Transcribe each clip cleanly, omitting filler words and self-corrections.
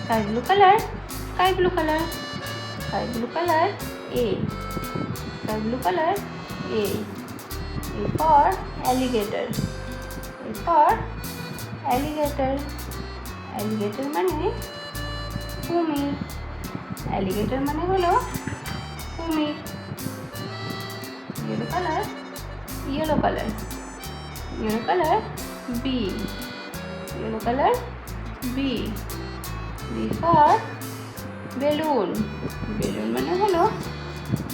Sky blue color, sky blue color, sky blue color, A. Sky blue color, A. A for alligator. A for alligator. Alligator মানে কুমির। alligator মানে হলো কুমির। yellow color, yellow color, yellow color, B. Yellow color, B. B for balloon. Balloon মানে হলো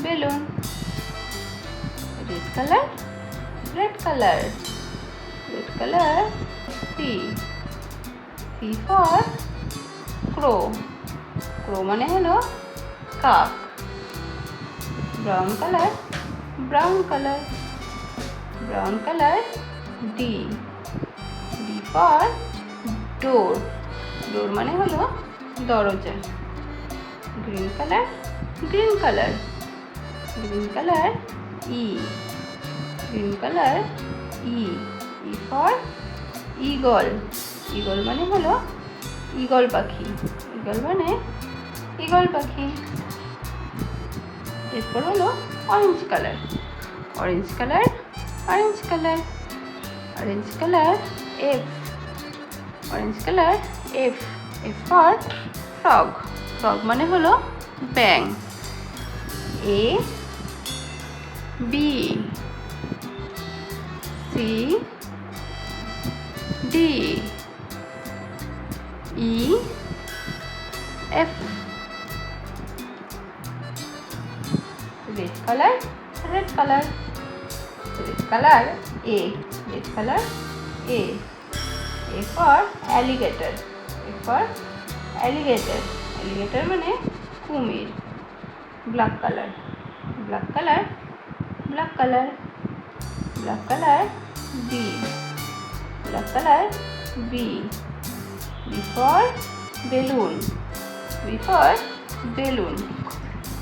balloon. red color, red color, red color, C. C for crow. Crow মানে হলো কাক। brown color, brown color, brown color, D. D for door. Door মানে হলো দরজা। green color, green color, green color, E. green color, E. E for eagle. eagle মানে হলো eagle পাখি। Eagle মানে ঈগল পাখি। এরপর হলো orange colour. Orange colour, orange colour, orange colour, F. Orange colour, F. F for frog. frog মানে হলো ব্যাঙ। A, B, C, D, E, F. red color, red color, red color, A. red color, A. A for alligator. A for alligator. alligator মানে কুমির। black color, black color, black color, black color, B. black color, B. B for balloon. B for balloon.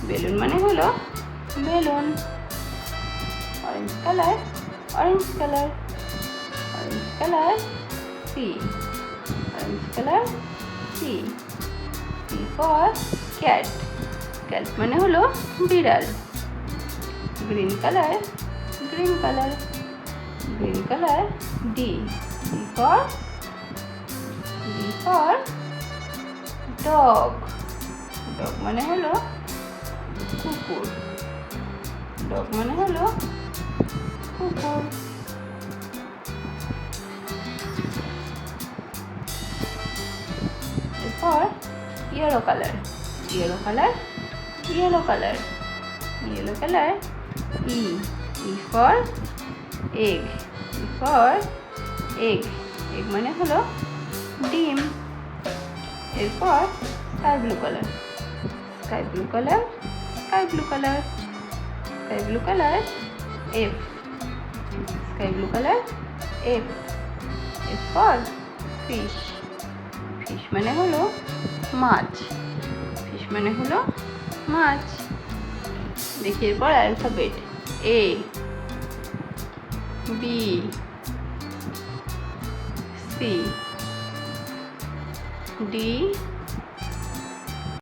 balloon মানে হলো balloon. orange color, orange color, orange color, C. orange color, C. C for cat. cat মানে হলো বিড়াল। green color, green color, green color, D. D for dog. dog মানে হলো কুকুর। dog মানে হলো কুকুর। এরপর yellow color, yellow color, yellow color, yellow color, E. E for egg. E for egg. egg মানে হলো ডিম। এরপর sky blue color, sky blue color, sky blue color, sky blue color, F. sky blue color, F. F for fish. fish মানে হলো মাছ। fish মানে হলো মাছ। দেখি এরপর alphabet A, B, C, D,